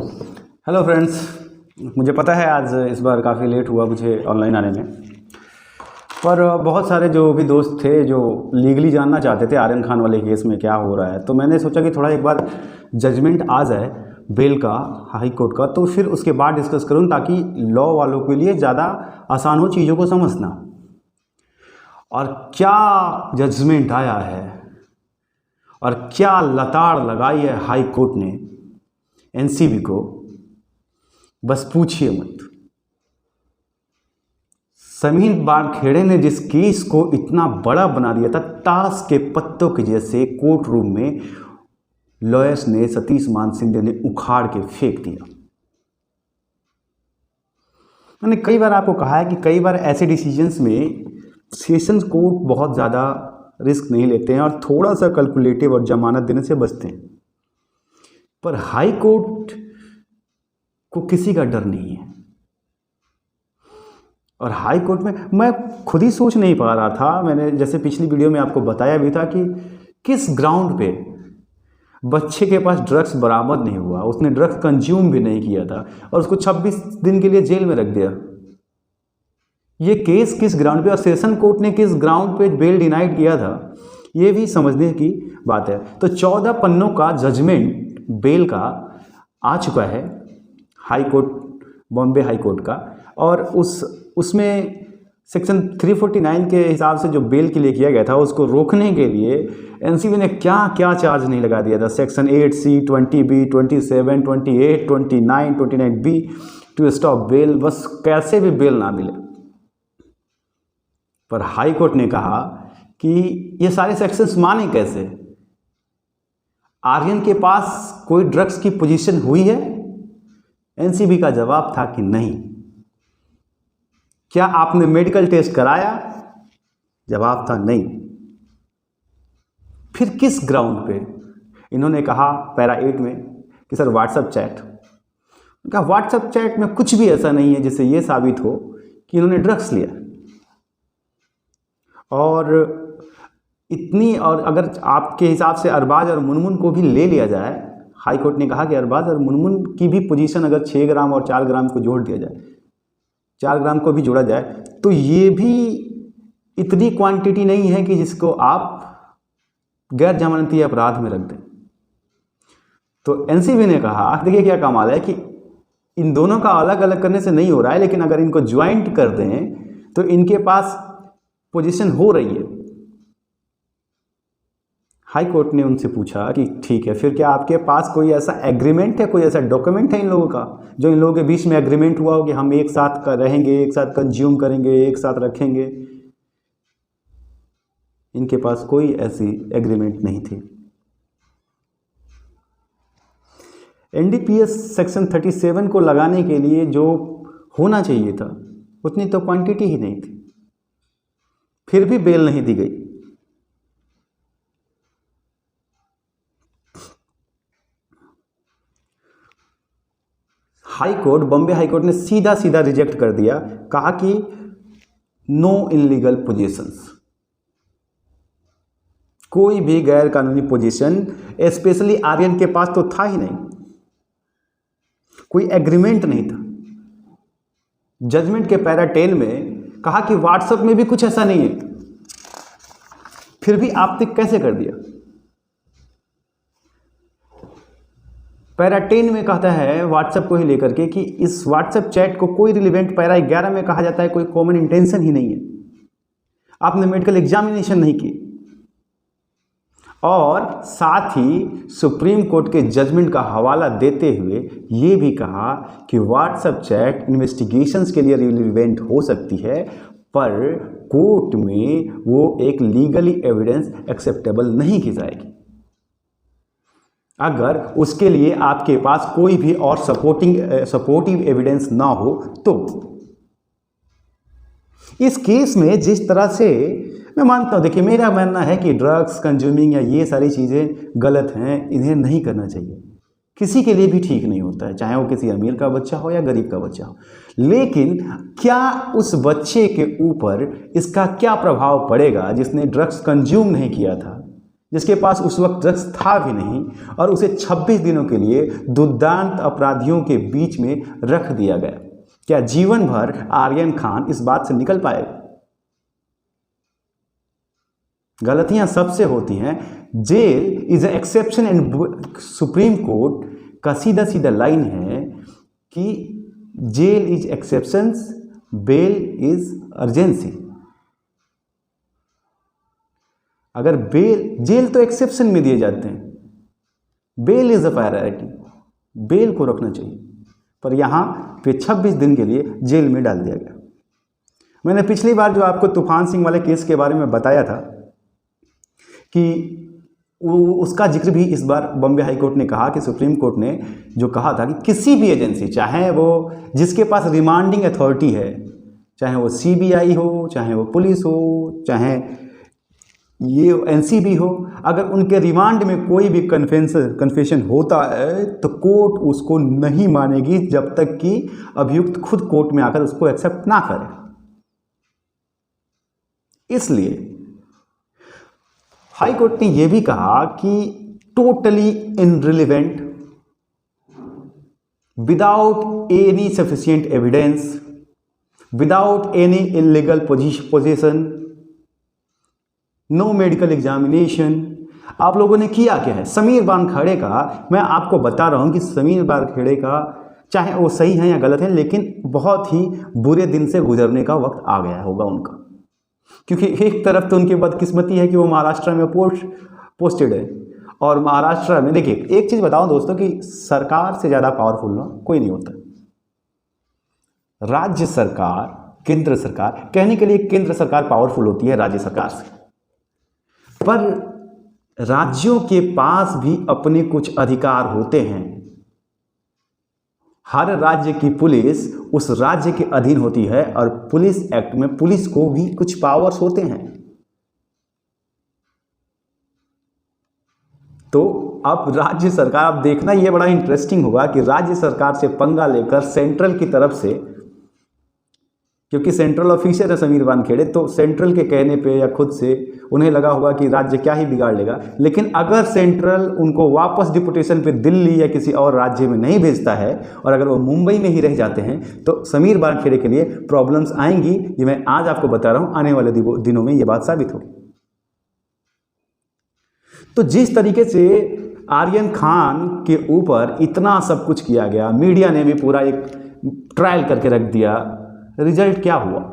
Hello friends, मुझे पता है आज इस बार काफ़ी लेट हुआ मुझे ऑनलाइन आने में, पर बहुत सारे जो भी दोस्त थे जो लीगली जानना चाहते थे आर्यन खान वाले केस में क्या हो रहा है, तो मैंने सोचा कि थोड़ा एक बार जजमेंट आ जाए बेल का, हाई कोर्ट का, तो फिर उसके बाद डिस्कस करूं ताकि लॉ वालों के लिए ज़्यादा आसान हो चीज़ों को समझना। और क्या जजमेंट आया है और क्या लताड़ लगाई है हाई कोर्ट ने एनसीबी को, बस पूछिए मत। समीर बारखेड़े ने जिस केस को इतना बड़ा बना दिया था, ताश के पत्तों के जैसे कोर्ट रूम में लॉयर्स ने, सतीश मान सिंह ने उखाड़ के फेंक दिया। मैंने कई बार आपको कहा है कि कई बार ऐसे डिसीजंस में सेशंस कोर्ट बहुत ज़्यादा रिस्क नहीं लेते हैं और थोड़ा सा कैलकुलेटिव और जमानत देने से बचते हैं, पर हाई कोर्ट को किसी का डर नहीं है। और हाई कोर्ट में मैं खुद ही सोच नहीं पा रहा था, मैंने जैसे पिछली वीडियो में आपको बताया भी था कि किस ग्राउंड पे बच्चे के पास ड्रग्स बरामद नहीं हुआ, उसने ड्रग्स कंज्यूम भी नहीं किया था और उसको 26 दिन के लिए जेल में रख दिया। ये केस किस ग्राउंड पे और सेशन कोर्ट ने किस ग्राउंड पे बेल डिनाइड किया था, ये भी समझने की बात है। तो 14 पन्नों का जजमेंट बेल का आ चुका है high court, Bombay high court का, और उसमें सेक्शन 349 के हिसाब से जो बेल के लिए किया गया था उसको रोकने के लिए एनसीबी ने क्या क्या चार्ज नहीं लगा दिया था। Section 8C, 20B, 27, 28, 29, 29B to stop bell, बस कैसे भी बेल ना मिले। पर हाई कोर्ट ने कहा कि ये सारे सेक्शंस माने कैसे, आर्यन के पास कोई ड्रग्स की पोजीशन हुई है? एनसीबी का जवाब था कि नहीं। क्या आपने मेडिकल टेस्ट कराया? जवाब था नहीं। फिर किस ग्राउंड पे? इन्होंने कहा पैरा 8 में कि सर व्हाट्सएप चैट। कहा व्हाट्सएप चैट में कुछ भी ऐसा नहीं है जिससे ये साबित हो कि इन्होंने ड्रग्स लिया। और इतनी, और अगर आपके हिसाब से अरबाज और मुनमुन को भी ले लिया जाए, हाई कोर्ट ने कहा कि अरबाज और मुनमुन की भी पोजीशन अगर 6 ग्राम और 4 ग्राम को जोड़ दिया जाए, 4 ग्राम को भी जोड़ा जाए, तो ये भी इतनी क्वांटिटी नहीं है कि जिसको आप गैर जमानती अपराध में रख दें। तो एनसीबी ने कहा देखिए क्या कमाल है कि इन दोनों का अलग अलग करने से नहीं हो रहा है, लेकिन अगर इनको ज्वाइंट कर दें तो इनके पास पोजीशन हो रही है। हाई कोर्ट ने उनसे पूछा कि ठीक है, फिर क्या आपके पास कोई ऐसा एग्रीमेंट है, कोई ऐसा डॉक्यूमेंट है इन लोगों का, जो इन लोगों के बीच में एग्रीमेंट हुआ हो कि हम एक साथ रहेंगे, एक साथ कंज्यूम करेंगे, एक साथ रखेंगे? इनके पास कोई ऐसी एग्रीमेंट नहीं थी। एनडीपीएस सेक्शन 37 को लगाने के लिए जो होना चाहिए था उतनी तो क्वांटिटी ही नहीं थी, फिर भी बेल नहीं दी गई। High court, Bombay high court ने सीधा सीधा रिजेक्ट कर दिया, कहा कि नो इनलीगल पोजीशंस, कोई भी गैर कानूनी पोजीशन स्पेशली आर्यन के पास तो था ही नहीं, कोई एग्रीमेंट नहीं था। जजमेंट के पैरा 10 में कहा कि व्हाट्सएप में भी कुछ ऐसा नहीं है, फिर भी आपने कैसे कर दिया? पैरा 10 में कहता है व्हाट्सएप को ही लेकर के कि इस व्हाट्सएप चैट को कोई रिलेवेंट, पैरा 11 में कहा जाता है कोई कॉमन इंटेंशन ही नहीं है, आपने मेडिकल एग्जामिनेशन नहीं की। और साथ ही सुप्रीम कोर्ट के जजमेंट का हवाला देते हुए ये भी कहा कि व्हाट्सएप चैट इन्वेस्टिगेशंस के लिए रिलेवेंट हो सकती है, पर कोर्ट में वो एक लीगली एविडेंस एक्सेप्टेबल नहीं की जाएगी अगर उसके लिए आपके पास कोई भी और सपोर्टिव एविडेंस ना हो। तो इस केस में जिस तरह से मैं मानता हूं, देखिए मेरा मानना है कि ड्रग्स कंज्यूमिंग या ये सारी चीज़ें गलत हैं, इन्हें नहीं करना चाहिए, किसी के लिए भी ठीक नहीं होता है, चाहे वो किसी अमीर का बच्चा हो या गरीब का बच्चा हो। लेकिन क्या उस बच्चे के ऊपर इसका क्या प्रभाव पड़ेगा जिसने ड्रग्स कंज्यूम नहीं किया था, जिसके पास उस वक्त ड्रग्स था भी नहीं, और उसे 26 दिनों के लिए दुर्दांत अपराधियों के बीच में रख दिया गया। क्या जीवन भर आर्यन खान इस बात से निकल पाएगा? गलतियां सबसे होती हैं। Jail is a exception and supreme court का सीधा सीधा लाइन है कि jail is exceptions, bail is urgency. अगर जेल तो एक्सेप्शन में दिए जाते हैं, bail is a priority, bail को रखना चाहिए, पर यहाँ पे 26 दिन के लिए जेल में डाल दिया गया। मैंने पिछली बार जो आपको तूफान सिंह वाले केस के बारे में बताया था कि उसका जिक्र भी इस बार बॉम्बे हाई कोर्ट ने कहा कि सुप्रीम कोर्ट ने जो कहा था कि किसी भी एजेंसी, चाहे वो जिसके पास रिमांडिंग अथॉरिटी है, चाहे वो सीबीआई हो, चाहे वो पुलिस हो, चाहे ये एनसीबी हो, अगर उनके रिमांड में कोई भी कन्फेशन होता है तो कोर्ट उसको नहीं मानेगी जब तक कि अभियुक्त खुद कोर्ट में आकर उसको एक्सेप्ट ना करे। इसलिए हाई कोर्ट ने यह भी कहा कि totally irrelevant, without any sufficient evidence, without any illegal position, no medical examination. आप लोगों ने किया क्या है? समीर वानखेड़े का, मैं आपको बता रहा हूं कि समीर वानखेड़े का, चाहे वो सही है या गलत है, लेकिन बहुत ही बुरे दिन से गुजरने का वक्त आ गया होगा उनका, क्योंकि एक तरफ तो उनकी बदकिस्मती है कि वो महाराष्ट्र में पोस्टेड है, और महाराष्ट्र में देखिए, एक चीज़ बताऊं दोस्तों कि सरकार से ज़्यादा पावरफुल ना कोई नहीं होता। राज्य सरकार, केंद्र सरकार, कहने के लिए केंद्र सरकार पावरफुल होती है राज्य सरकार से, पर राज्यों के पास भी अपने कुछ अधिकार होते हैं। हर राज्य की पुलिस उस राज्य के अधीन होती है, और पुलिस एक्ट में पुलिस को भी कुछ पावर्स होते हैं। तो अब राज्य सरकार, आप देखना ये बड़ा इंटरेस्टिंग होगा कि राज्य सरकार से पंगा लेकर सेंट्रल की तरफ से, क्योंकि सेंट्रल ऑफिसर है समीर वानखेड़े, तो सेंट्रल के कहने पे या खुद से उन्हें लगा होगा कि राज्य क्या ही बिगाड़ लेगा। लेकिन अगर सेंट्रल उनको वापस डिपुटेशन पे दिल्ली या किसी और राज्य में नहीं भेजता है, और अगर वो मुंबई में ही रह जाते हैं, तो समीर वानखेड़े के लिए प्रॉब्लम्स आएंगी। ये मैं आज आपको बता रहा हूँ, आने वाले दिनों में ये बात साबित होगी। तो जिस तरीके से आर्यन खान के ऊपर इतना सब कुछ किया गया, मीडिया ने भी पूरा एक ट्रायल करके रख दिया, रिजल्ट क्या हुआ?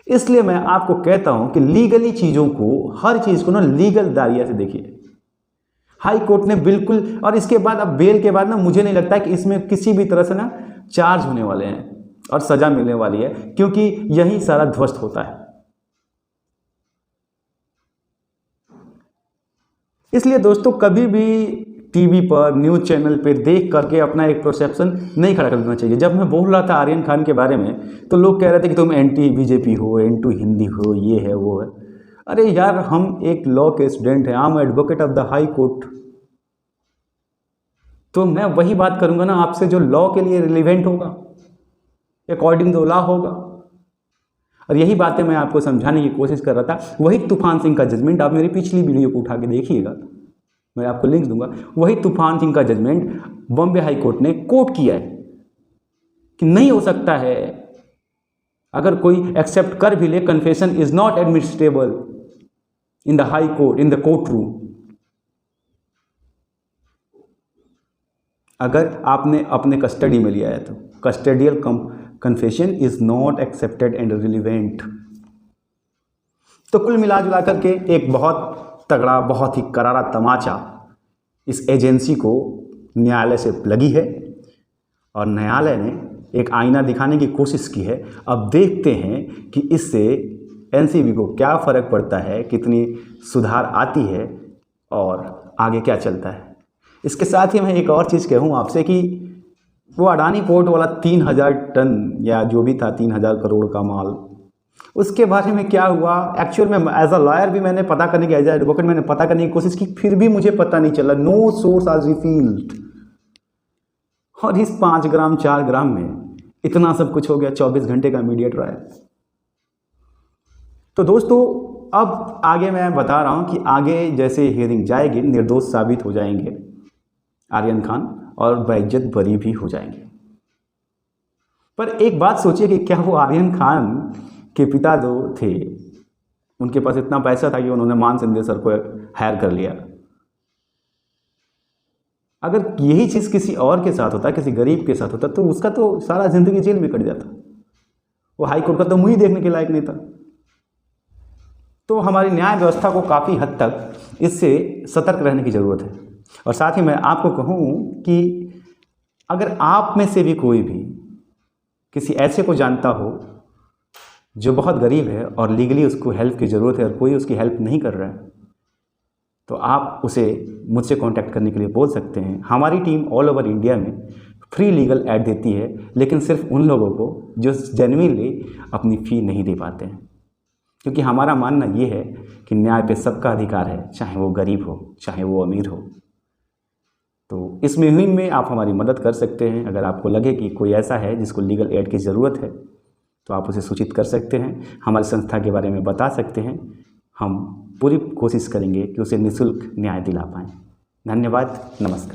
इसलिए मैं आपको कहता हूं कि लीगली चीजों को, हर चीज को ना लीगल दायरे से देखिए। हाई कोर्ट ने बिल्कुल, और इसके बाद अब बेल के बाद ना मुझे नहीं लगता कि इसमें किसी भी तरह से ना चार्ज होने वाले हैं और सजा मिलने वाली है, क्योंकि यही सारा ध्वस्त होता है। इसलिए दोस्तों, कभी भी टीवी पर, न्यूज़ चैनल पे देख करके अपना एक परसेप्शन नहीं खड़ा कर देना चाहिए। जब मैं बोल रहा था आर्यन खान के बारे में, तो लोग कह रहे थे कि तुम एंटी बीजेपी हो, एंटी हिंदी हो, ये है वो है। अरे यार, हम एक लॉ के स्टूडेंट हैं, I am advocate of the high court, तो मैं वही बात करूंगा ना आपसे जो लॉ के लिए रिलेवेंट होगा, अकॉर्डिंग टू लॉ होगा। और यही बातें मैं आपको समझाने की कोशिश कर रहा था। वही तूफान सिंह का जजमेंट, आप मेरी पिछली वीडियो को उठा के देखिएगा, मैं आपको लिंक दूंगा। वही तूफान सिंह का जजमेंट बॉम्बे हाई कोर्ट ने कोट किया है कि नहीं हो सकता है, अगर कोई एक्सेप्ट कर भी ले, confession is not admissible in the high court, in the court room. अगर आपने अपने कस्टडी में लिया है तो custodial confession is not accepted and relevant. तो कुल मिला जुला करके एक बहुत तगड़ा, बहुत ही करारा तमाचा इस एजेंसी को न्यायालय से लगी है, और न्यायालय ने एक आईना दिखाने की कोशिश की है। अब देखते हैं कि इससे एनसीबी को क्या फ़र्क पड़ता है, कितनी सुधार आती है और आगे क्या चलता है। इसके साथ ही मैं एक और चीज़ कहूँ आपसे कि वो अडानी पोर्ट वाला 3000 टन या जो भी था 3000 करोड़ का माल, उसके बारे में क्या हुआ एक्चुअल में, एज अ लॉयर भी मैंने पता करने की, एज अ एडवोकेट मैंने पता करने की कोशिश की, फिर भी मुझे पता नहीं चला। नो सोर्स आज रिफील्ड। और इस 5 ग्राम 4 ग्राम में इतना सब कुछ हो गया, 24 घंटे का मीडिया ट्रायल। तो दोस्तों, अब आगे मैं बता रहा हूँ कि आगे जैसे हियरिंग जाएगी, निर्दोष साबित हो जाएंगे आर्यन खान और बेइज्जत बरी भी हो जाएंगे। पर एक बात सोचिए कि क्या वो आर्यन खान के पिता जो थे, उनके पास इतना पैसा था कि उन्होंने मान संजय सर को हायर कर लिया? अगर यही चीज़ किसी और के साथ होता, किसी गरीब के साथ होता, तो उसका तो सारा जिंदगी जेल में कट जाता। वो हाई कोर्ट का तो मुंह ही देखने के लायक नहीं था। तो हमारी न्याय व्यवस्था को काफ़ी हद तक इससे सतर्क रहने की ज़रूरत है। और साथ ही मैं आपको कहूँ कि अगर आप में से भी कोई भी किसी ऐसे को जानता हो जो बहुत गरीब है और लीगली उसको हेल्प की ज़रूरत है और कोई उसकी हेल्प नहीं कर रहा है, तो आप उसे मुझसे कांटेक्ट करने के लिए बोल सकते हैं। हमारी टीम ऑल ओवर इंडिया में फ्री लीगल एड देती है, लेकिन सिर्फ उन लोगों को जो जेन्युइनली अपनी फ़ी नहीं दे पाते हैं, क्योंकि हमारा मानना ये है कि न्याय पे सबका अधिकार है, चाहे वो गरीब हो चाहे वो अमीर हो। तो इस मुहिम में आप हमारी मदद कर सकते हैं। अगर आपको लगे कि कोई ऐसा है जिसको लीगल एड की ज़रूरत है, तो आप उसे सूचित कर सकते हैं, हमारी संस्था के बारे में बता सकते हैं। हम पूरी कोशिश करेंगे कि उसे निःशुल्क न्याय दिला पाएँ। धन्यवाद, नमस्कार।